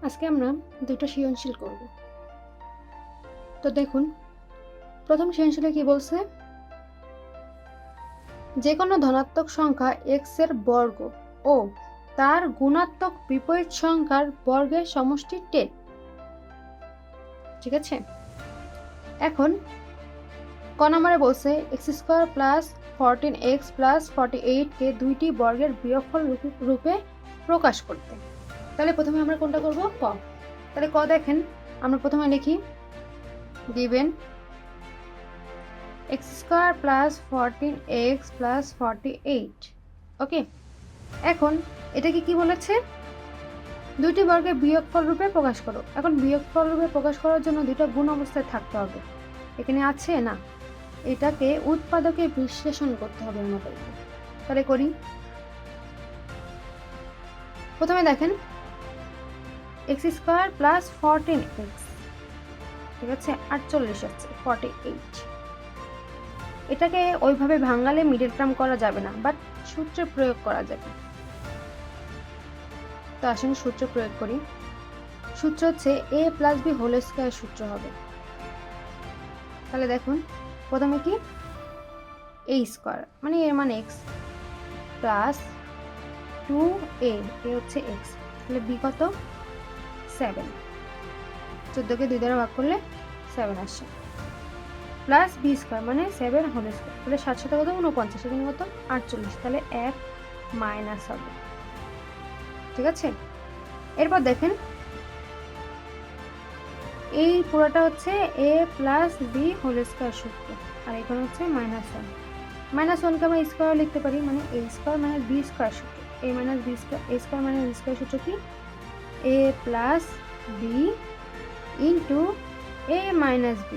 আজকে আমরা দুটো সৃজনশীল করব। তো দেখুন, প্রথম সৃজনশীলে কি বলছে, যে কোনো ধনাত্মক সংখ্যা x এর বর্গ ও তার গুণাত্মক বিপরীত সংখ্যার বর্গের সমষ্টি 10। ঠিক আছে, এখন ক নম্বরে বলছে x² প্লাস 14x প্লাস 48 কে দুইটি বর্গের বিয়োগফল রূপে প্রকাশ করতে। তাহলে প্রথমে আমরা কোনটা করব? ক। তাহলে ক দেখেন, আমরা প্রথমে লিখি given x² plus 14x plus 48। ওকে, এখন এটাকে কি বলেছে? দুইটি বর্গের বিয়োগফল রূপে প্রকাশ করো। এখন বিয়োগফল রূপে প্রকাশ করার জন্য দুটো গুণ অবস্থায় থাকতে হবে। এখানে আছে না, এটাকে উৎপাদকে বিশ্লেষণ করতে হবে আমাদেরকে। তাহলে করি। প্রথমে দেখেন x² প্লাস 14x, ঠিক আছে, 48 হচ্ছে 48। এটাকে ওইভাবে ভাঙালে মিডল টার্ম করা যাবে না, বাট সূত্রে প্রয়োগ করা যাবে। তো আসুন সূত্র প্রয়োগ করি। সূত্র হচ্ছে a plus b whole square সূত্র হবে। তাহলে দেখুন, প্রথমে কি a স্কয়ার মানে a মানে x প্লাস 2a, a হচ্ছে x, তাহলে b কত? 7। 14কে 2 দ্বারা ভাগ করলে 7 আসে, প্লাস b স্কয়ার মানে 7 হোল স্কয়ার, তাহলে 7 7 কত? 49, এখানে কত? 48, তাহলে 1 মাইনাস হবে। ঠিক আছে, এরপর দেখেন এই পুরোটা হচ্ছে a plus b whole square সূত্র, আর এখানে হচ্ছে -1। -1কে আমরা স্কয়ার লিখতে পারি, মানে a স্কয়ার মানে b স্কয়ার সূত্র। a minus b square, a square মানে b স্কয়ার সূত্র কি? a plus b into a minus b।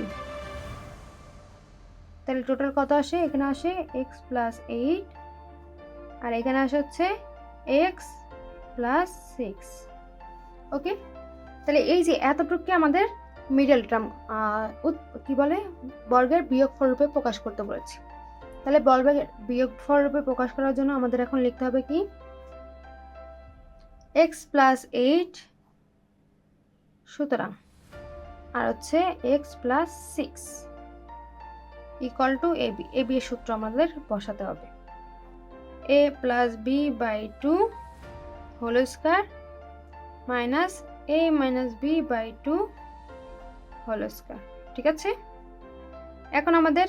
তাহলে টোটাল কত আসে? এখানে আসে x প্লাস 8, আর এখানে আসে হচ্ছে x প্লাস 6। ওকে, তাহলে এই যে এতটুকুকে আমাদের মিডল টার্ম কি বলে, বর্গের বিয়োগফল রূপে প্রকাশ করতে বলেছি। তাহলে বর্গের বিয়োগফল রূপে প্রকাশ করার জন্য আমাদের এখন লিখতে হবে কি, x প্লাস 8 সুতরাং আর হচ্ছে x plus 6 equal to ab। ab এর সূত্র আমাদের বসাতে হবে, a plus b by 2 whole square minus a minus b by 2 whole square. ঠিক আছে, এখন আমাদের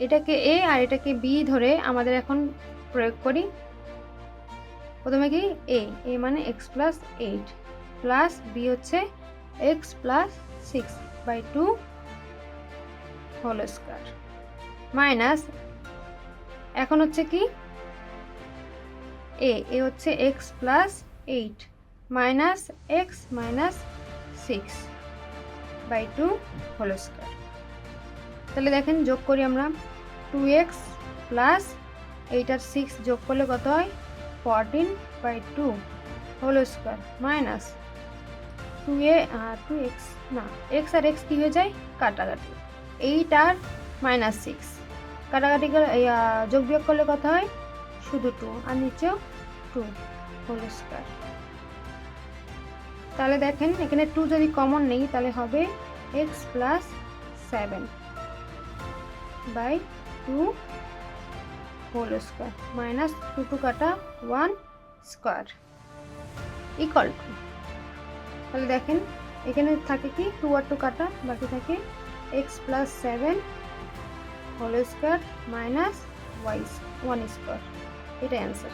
এটাকে a আর এটাকে b ধরে আমাদের এখন প্রয়োগ করি। প্রথমে কি a মানে x প্লাস 8 প্লাস b হচ্ছে x plus 6 by 2 whole square minus, এখন হচ্ছে কি a হচ্ছে x plus 8 minus x minus 6 by 2 whole square. তাহলে দেখেন যোগ করি আমরা, 2x প্লাস 8 আর 6 যোগ করলে কত হয়? 14 by 2 whole square minus 2x না, x আর x কি হয়ে যায়? কাটাকাটি, 8 আর মাইনাস 6 কাটাকাটি করে যোগ বিয়োগ করলে কত হয়? শুধু 2, আর নিচেও 2 হোল স্কয়ার। তাহলে দেখেন এখানে 2 যদি কমন নেই তাহলে হবে x plus 7 by 2 whole square minus 2 কাটা 1 স্কয়ার ইকুয়াল টু, তাহলে দেখেন এখানে থাকে কি 2 আর 2 কাটা, বাকি থাকে x plus 7 whole square minus y 1 square. এটা অ্যান্সার।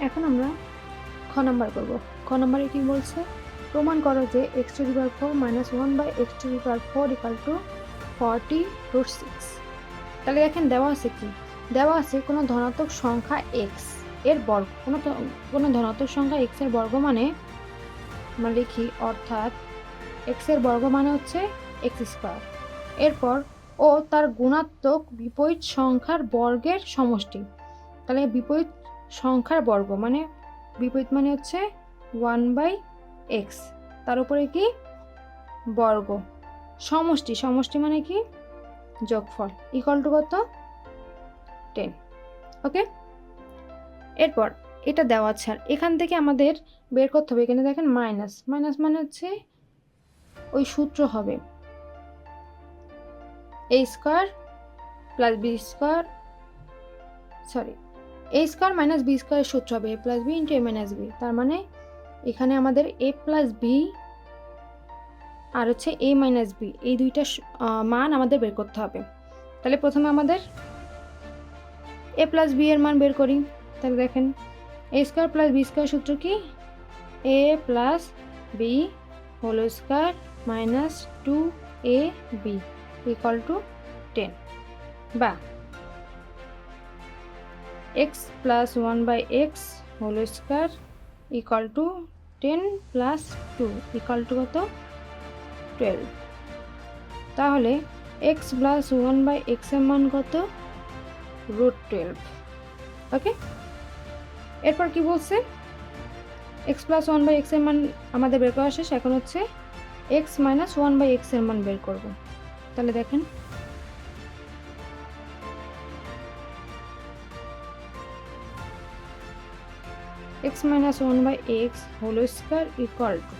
এখন আমরা খ নাম্বার করব। খ নাম্বারে কি বলছে? প্রমাণ করো যে x⁴ minus 1 by x⁴ equal to 40√6। তাহলে দেখেন দেওয়া আছে কি, দেওয়া আছে কোনো ধনাত্মক সংখ্যা x এর বর্গ, কোনো ধনাত্মক সংখ্যা x এর বর্গ মানে আমরা লিখি, অর্থাৎ x এর বর্গ মানে হচ্ছে x², এরপর ও তার গুণাত্মক বিপরীত সংখ্যার বর্গের সমষ্টি। তাহলে বিপরীত সংখ্যার বর্গ মানে বিপরীত মানে হচ্ছে 1/x, তার উপরে কি বর্গ, সমষ্টি, সমষ্টি মানে কি যোগফল, ইকুয়াল টু কত? 10। ওকে, এরপর এটা দেওয়া আছে, আর এখান থেকে আমাদের বের করতে হবে। এখানে দেখেন মাইনাস, মাইনাস মানে হচ্ছে ওই সূত্র হবে a square plus b square, sorry, a square minus b স্কোয়ারের সূত্র হবে a plus b into a minus b. তার মানে এখানে আমাদের এ প্লাস বি আর হচ্ছে এ মাইনাস বি, এই দুইটা মান আমাদের বের করতে হবে। তাহলে প্রথমে আমাদের এ প্লাস বি এর মান বের করি। তাহলে দেখেন a square plus b square সূত্র কি, a plus B whole square minus 2ab equal to 10, বা x plus 1/x whole square equal to 10 plus 2 equal to কত, 12। তাহলে এক্স প্লাস 1/x এর মান কত, √12। ওকে, এরপর কি বলছে, এক্স প্লাস 1/x এর মান আমাদের বের করা শেষ। এখন হচ্ছে এক্স মাইনাস 1/x এর মান বের করব। তাহলে দেখেন x minus 1/x whole square equal to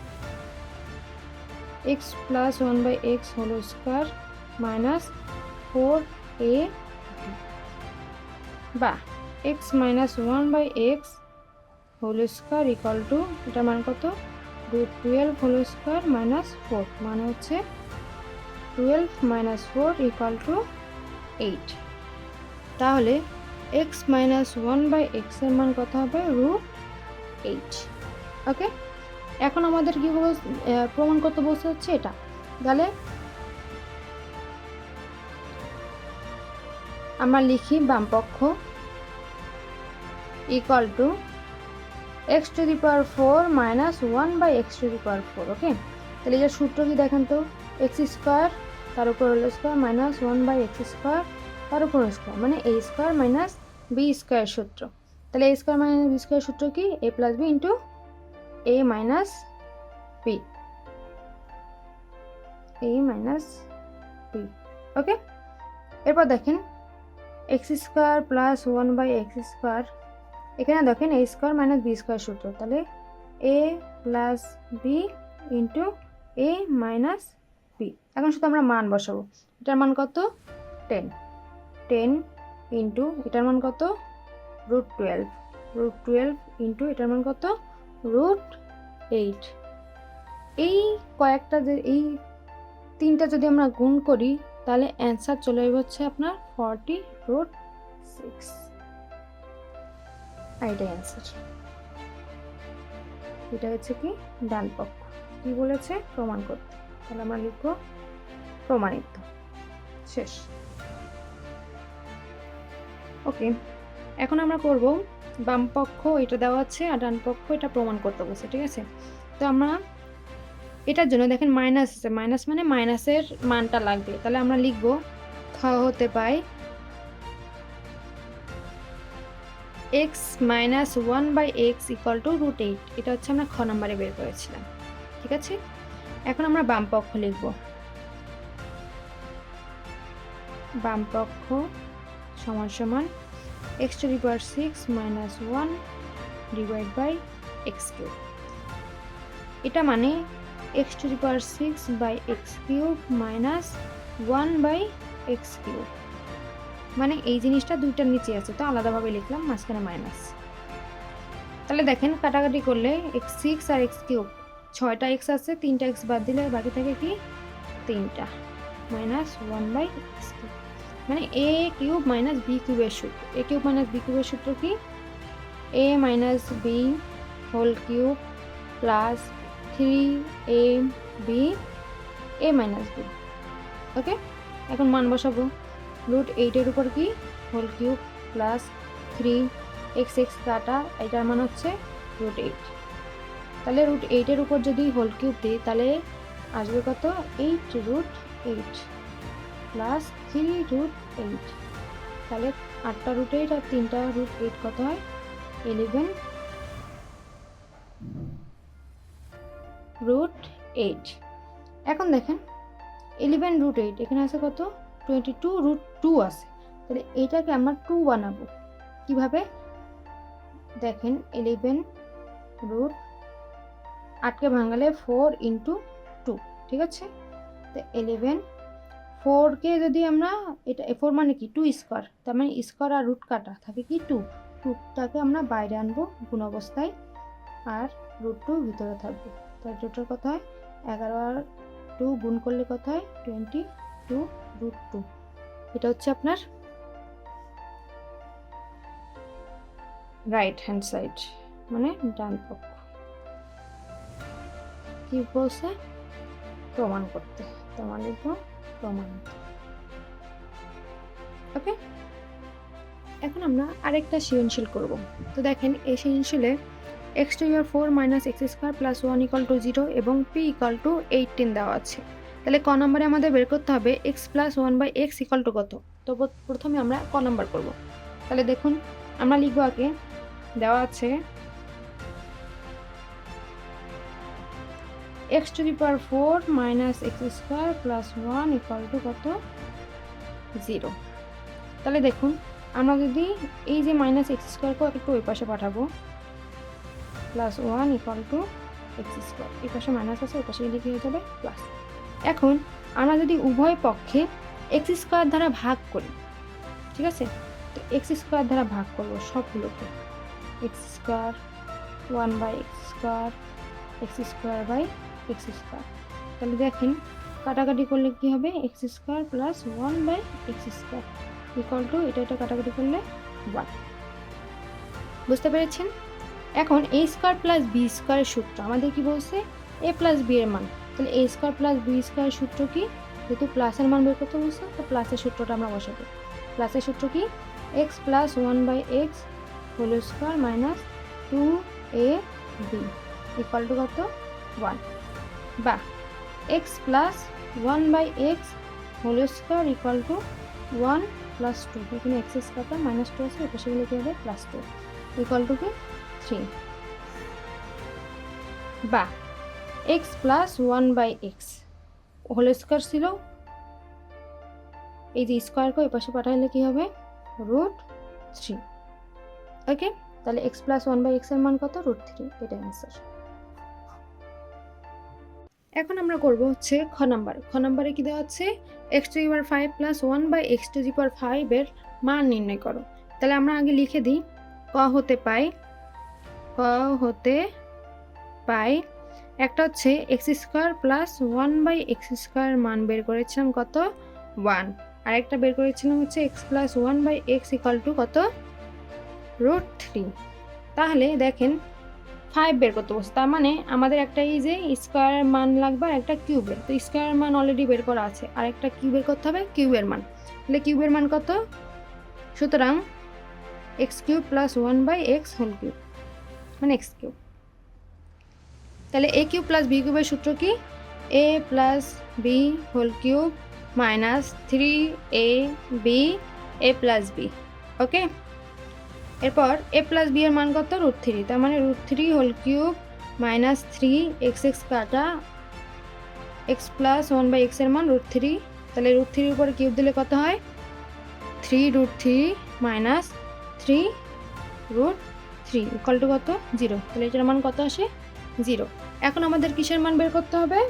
x plus 1/x whole square minus 4ab, বা x minus 1/x whole square equal to এটার মান কত, √12 whole square minus 4, মানে হচ্ছে 12 minus 4 equal to 8। তাহলে x minus 1/x এর মান কত হবে, √8। ওকে, এখন আমাদের কি প্রমাণ করতে বলতে হচ্ছে এটা। তাহলে আমরা লিখি বাম পক্ষ equal to x⁴ minus 1/x⁴। ওকে, তাহলে এটার সূত্র কি দেখেন তো, এক্স স্কোয়ার তার উপর হোল স্কোয়ার মাইনাস 1/x² তার উপর স্কোয়ার, মানে a square minus b square সূত্র। তাহলে a square minus b square সূত্র কি, a plus b into a minus b, a minus b. Okay, এরপর দেখেন এক্স স্কোয়ার প্লাস 1/x², এখানে দেখেন a square minus b square সূত্র, তাহলে a plus b into a minus b. এখন শুধু আমরা মান বসাবো, এটার মান কত, 10 ইন্টু এটার মান কত, √12 ইন্টু এটার মান কত, √8। এই কয়েকটা যে এই তিনটা যদি আমরা গুণ করি তাহলে অ্যান্সার চলে হচ্ছে আপনার 40√6। এইটাই অ্যান্সার। এটা হচ্ছে কি ডান পক্ষ। কি বলেছে, প্রমাণ করতে। তাহলে আমরা লিখব প্রমাণিত, শেষ। ওকে, এখন আমরা করব বাম পক্ষ এটা দেওয়া আছে আর ডান পক্ষ এটা প্রমাণ করতে বলছে, ঠিক আছে। তো আমরা এটার জন্য দেখেন মাইনাস আছে, মাইনাস মানে মাইনাসের মানটা লাগবে। তাহলে আমরা লিখব খ হতে পাই x minus 1/x equal to √8। এটা হচ্ছে আমরা খ নম্বরে বের করেছিলাম, ঠিক আছে। এখন আমরা বাম পক্ষ লিখব, বাম পক্ষ সমান সমান x⁴ minus 1 divided by x³। এটা মানে x⁴ minus 1/x³, মানে এই জিনিসটা দুইটার নিচে আছে তো আলাদাভাবে লিখলাম, মাঝখানে মাইনাস। তাহলে দেখেন কাটাকাটি করলে x6 আর x³ 6টা x আছে, 3টা x বাদ দিলে বাকি থাকে কি 3টা, মাইনাস 1/x³, মানে a³ মাইনাস b³ এর সূত্র। a³ মাইনাস b³ এর সূত্র কি, a minus B whole cube plus 3ab a minus b. Okay, এখন মান বসাবো, √8 এর উপর কি হোল কিউব প্লাস 3x কাটা, এটার মান হচ্ছে √8। তাহলে √8 এর উপর যদি হোল কিউব দিই তাহলে আসবে কত, 8√8 প্লাস 3√8। তাহলে 8টা √8 আর 3টা √8 কত হয়, 11√8। এখন দেখেন 11√8 এখানে আছে কত, 22√2 আছে। তাহলে এইটাকে আমরা 2 বানাবো কিভাবে, দেখেন 11 রুট 8কে ভাঙালে 4 ইন্টু 2, ঠিক আছে। তো 11 4কে যদি আমরা এটা 4 মানে কি 2 স্কোয়ার, তার মানে স্কোয়ার আর রুট কাটা থাকে কি 2টাকে আমরা বাইরে আনবো গুণ অবস্থায়, আর রুট 2 ভিতরে থাকবে। তার টোটাল কত হয় 11 আর 2 গুণ করলে কত হয় 22 রুট 2। এটা হচ্ছে আপনার রাইট হ্যান্ড সাইড, মানে ডান পক্ষ। কি বলছে প্রমাণ করতে, তোমার লিখবো প্রমাণ। ওকে, এখন আমরা আরেকটা সৃজনশীল করব। তো দেখেন এই সৃজনশীলে x to the 4 minus x square plus 1 equal to 0 এবং p equal to 18 দেওয়া আছে। তাহলে ক নম্বরে আমাদের বের করতে হবে x plus 1 by x equal to কত। তো প্রথমে আমরা ক নাম্বার করব। তাহলে দেখুন আমরা লিখবো আগে, দেওয়া আছে x to the power 4 minus x square plus 1 equal to কত 0। তাহলে দেখুন আমরা যদি এই যে মাইনাস এক্স স্কোয়ারকে একটু ওই পাশে পাঠাবো, plus 1 equal two x square, এই পাশে মাইনাস আছে ওই পাশে গেলে কি হয়ে যাবে প্লাস। এখন আমরা যদি উভয় পক্ষে এক্স স্কোয়ার দ্বারা ভাগ করি, ঠিক আছে, তো এক্স স্কোয়ার দ্বারা ভাগ করবো সবগুলোকে, x square 1 by x square, x square by x square. তাহলে দেখেন কাটাকাটি করলে কি হবে x square plus 1 by x square equal to এটা কাটাকাটি করলে 1। বুঝতে পেরেছেন? এখন এ স্কোয়ার প্লাস বি স্কোয়ারের সূত্র আমাদের কি বলছে এ প্লাস বি এর মান। তাহলে এ স্কোয়ার প্লাস বি স্কোয়ারের সূত্র কি, যেহেতু প্লাসের মান বের করতে বলছে তো প্লাসের সূত্রটা আমরা বসাবো। প্লাসের সূত্র কি x plus 1 by x whole square minus 2ab equal to কত 1, বা x plus 1 by x whole square equal to 1 plus 2, এখানে এক্স স্কোয়ারটা মাইনাস 2 আছে, এপাশে গেলে কি হবে প্লাস 2 ইকুয়াল টু কি 3, বা x plus 1 by x whole square ছিল, এই যে স্কোয়ারকে ওই পাশে পাঠাইলে কি হবে রুট 3। ওকে, তাহলে এক্স প্লাস 1 বাই এক্স এর মান কত রুট 3, এটা অ্যান্সার। এখন আমরা করব হচ্ছে খ নাম্বার। খ নাম্বারে কি দেওয়া আছে x to the power 5 plus 1 by x to the power 5 এর মান নির্ণয় করো। তাহলে আমরা আগে লিখে দিই ক হতে পাই একটা হচ্ছে x square plus 1 by x square মান বের করেছিলাম কত 1, আর একটা বের করেছিলাম হচ্ছে x plus 1 by x equal to কত রুট 3। তাহলে দেখেন 5 বের করতে বলছে, তার মানে আমাদের একটা এই যে স্কোয়ার মান লাগবে আর একটা কিউবের, তো স্কোয়ার মান অলরেডি বের করা আছে, আর একটা কিউ বের করতে হবে কিউবের মান। তাহলে কিউবের মান কত, সুতরাং x cube plus 1 by x whole cube মানে এক্স কিউব। তাহলে এ কিউব প্লাস বি কিউবের সূত্র কি a plus B whole cube minus 3ab a plus b. Okay, এরপর এ প্লাস বি এর মান কত রুট 3, তার মানে root 3 whole cube minus 3 x x কাটা এক্স প্লাস 1 বাই এক্স এর মান রুট 3। তাহলে রুট 3 উপরে কিউব দিলে কত হয় 3 root 3 minus 3 root 3 equal to কত 0। তাহলে এটার মান কত আসে 0। এখন আমাদের কিসের মান বের করতে হবে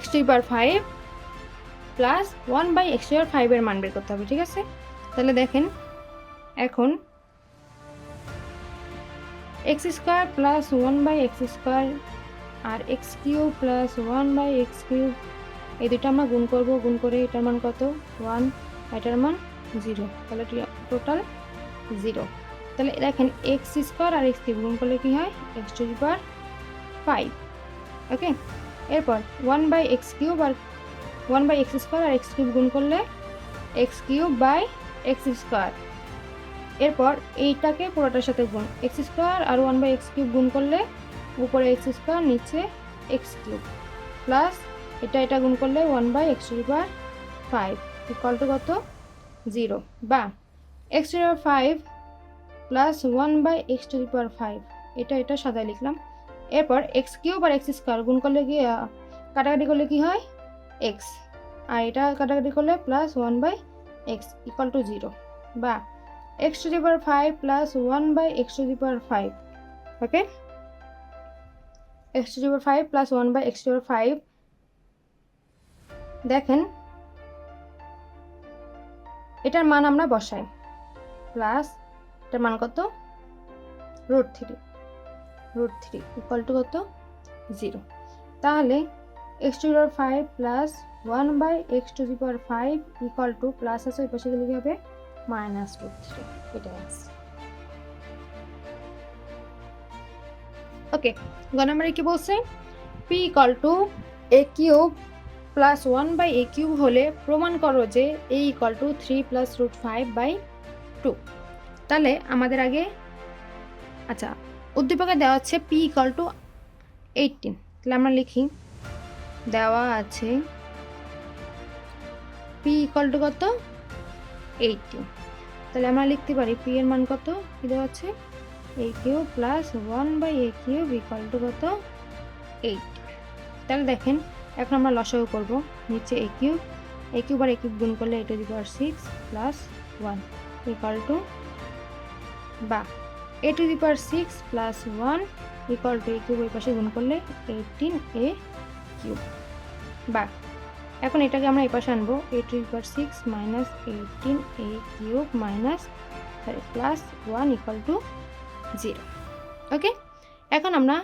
x to the power 5 plus 1 by x to the power 5 এর মান বের করতে হবে, ঠিক আছে। তাহলে দেখেন এখন x square plus 1 by x square আর x cube plus 1 by x cube এই দুটো আমরা গুণ করব, গুণ করে এটার মান কত 1, এটার মান 0, তাহলে টোটাল 0। তাহলে দেখেন এক্স স্কোয়ার আর এক্স কিউব গুণ করলে কি হয় x to the power 5। Okay, এরপর 1 বাই এক্স কিউব আর 1 বাই এক্স স্কোয়ার আর এক্স কিউব গুণ করলে x cube by x square. এরপর এইটাকে পুরোটার সাথে গুণ, এক্স স্কোয়ার আর 1 বাই এক্স কিউব গুণ করলে উপরে এক্স স্কোয়ার নিচে এক্স কিউব প্লাস এটা গুণ করলে 1 by x to the power 5 equal to কত 0, বা x to the power 5 plus 1 by x to the power 5 এটা সাজায় লিখলাম। এরপর এক্স কিউব আর এক্স স্কোয়ার গুণ করলে কি কাটাকাটি করলে কি হয় এক্স, আর এটা কাটাকাটি করলে plus 1 by x equal to 0, বা x to the power 5 plus 1 by x to the power 5. Okay, x to the power 5 plus 1 by x to the power 5. দেখেন এটার মান আমরা বসাই, প্লাস এটার মান কত, √3 ইকুয়াল টু কত, 0। তাহলে x to the power 5 plus 1 by x to the power 5 equal two, plus আছে ওই পাশে গেলে কি হবে, -√3। এটা আছে। ওকে, গ নম্বরে কি বলছে, p equal to a cube plus 1 by a cube হলে প্রমাণ করো যে a ইকুয়াল টু 3 প্লাস √5/2। তাহলে আমাদের আগে, আচ্ছা, উদ্দীপকে দেওয়া আছে p ইকুয়াল টু 18। তাহলে আমরা লিখি, দেওয়া আছে p ইকুয়াল টু কত, 18। তাহলে আমরা লিখতে পারি p এর মান কত, কি দেওয়া আছে, a cube plus 1 by a cube equal to কত, 8। তাহলে দেখেন এখন আমরা লসাগু করব, নিচে a কিউব আর a কিউব গুণ করলে a to the power 6 plus 1 equal to, বা a to the power 6 plus 1 equal to a cube ওই পাশে গুণ করলে 18a কিউব, বা এখন এটাকে আমরা এই পাশে আনবো, a to the power 6 minus 18a cube minus plus 1 equal to 0। Okay, এখন আমরা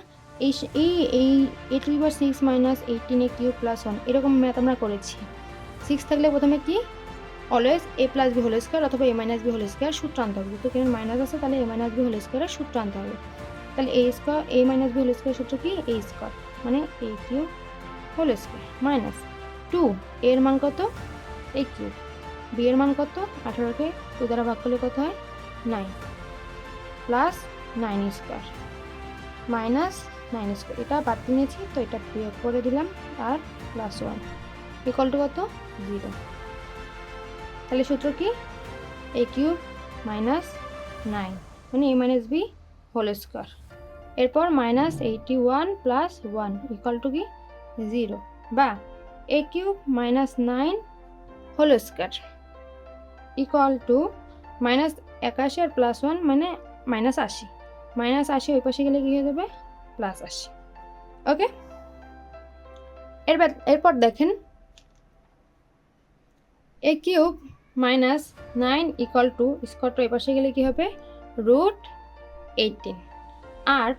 এই a to the power 6 minus 18a cube plus 1 এরকম ম্যাথ আমরা করেছি। 6 থাকলে প্রথমে কি, always a plus B whole square অথবা a minus B whole square সূত্র আনতে হবে। তো এখানে মাইনাস আছে, তাহলে a মাইনাস বি হোল স্কোয়ারের সূত্র আনতে হবে। তাহলে a minus B whole square সূত্র কি, a স্কোয়ার মানে a cube whole square minus 2 এর মান কত, a কিউব, b এর মান কত, 18কে 2 দ্বারা ভাগ করলে কত হয়, 9 প্লাস 9 স্কোয়ার মাইনাস 9 স্কোয়ার, এটা বাদ নিয়েছি তো এটা বিয়োগ করে দিলাম, আর প্লাস 1 ইকুয়াল টু কত, 0। তাহলে সূত্র কি, a কিউব মাইনাস 9 মানে a minus B whole square, এরপর মাইনাস 81 প্লাস 1 ইকুয়াল টু কি, 0, বা a cube minus 9 whole square equal to minus 81 আর প্লাস 1 মানে -80, -80 ওই পাশে গেলে কি হয়ে যাবে, +80। ওকে, এরপর দেখেন a cube minus 9 equal to স্কোয়ারটা ওই পাশে গেলে কি হবে, √18, আর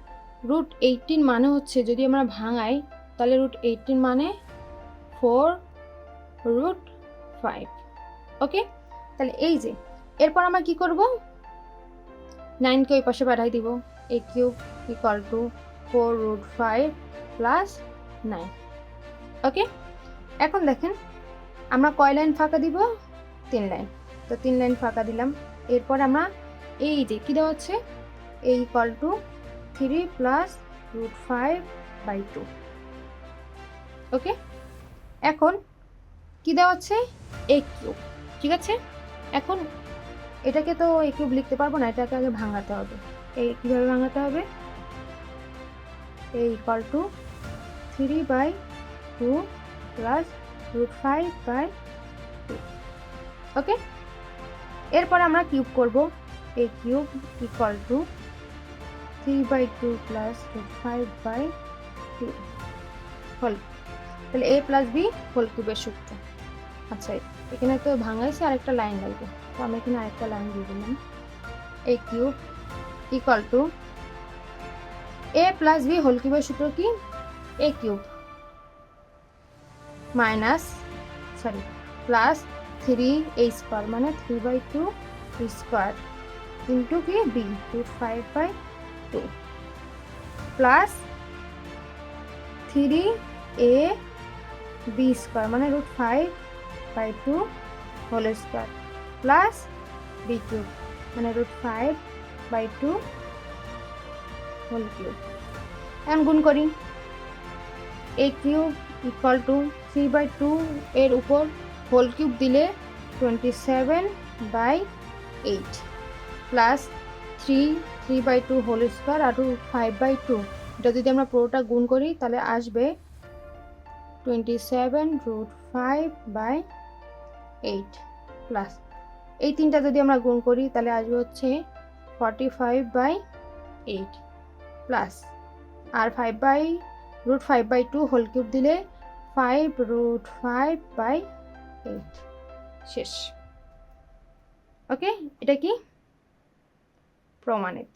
√18 মানে হচ্ছে যদি আমরা ভাঙাই তাহলে √18 মানে 4√5। ওকে, তাহলে এই যে এরপর আমরা কি করব, 9কে ওই পাশে পাঠাই দিব, a cube equal two 4√5 plus 9। ওকে, এখন দেখেন আমরা কয় লাইন ফাঁকা দিব, 3 লাইন, তো 3 লাইন ফাঁকা দিলাম। এরপর আমরা এই যে কি দেওয়া হচ্ছে, a ইকুয়াল টু 3 প্লাস √5/2। ওকে, এখন কি দেওয়া হচ্ছে, a কিউব, ঠিক আছে। এখন এটাকে তো a কিউব লিখতে পারবো না, এটাকে আগে ভাঙাতে হবে। কিভাবে ভাঙাতে হবে, a equal to 3/2 plus √5/2। Okay, এরপর আমরা কিউব করব, a cube equal to 3/2 plus √5/2 whole, তাহলে a প্লাস b হোল কিউবের সূত্র। আচ্ছা, এখানে তো ভাঙাইছে, আরেকটা লাইন লাগবে, তো আমি এখানে আরেকটা লাইন দিয়ে দিলাম, a cube equal to a plus b whole কিউবের সূত্র কি, a cube plus 3a square মানে 3/2 স্কোয়ার ইন্টু কি, b √5/2 প্লাস 3ab স্কোয়ার মানে √5/2 whole square plus b cube মানে √5/2 হোল কিউব। এখন গুণ করি, a কিউব ইকুয়াল টু 3/2 এর উপর হোল কিউব দিলে 27/8 প্লাস 3/2 হোল স্কোয়ার আর 5/2, এটা যদি আমরা পুরোটা গুণ করি তাহলে আসবে 27 √5/8 প্লাস এই তিনটা যদি আমরা গুণ করি তাহলে আসবে হচ্ছে 45/8 প্লাস আর 5/√5/2 হোল কিউব দিলে 5√5/8 শেষ। ওকে, এটা কি প্রমাণিত।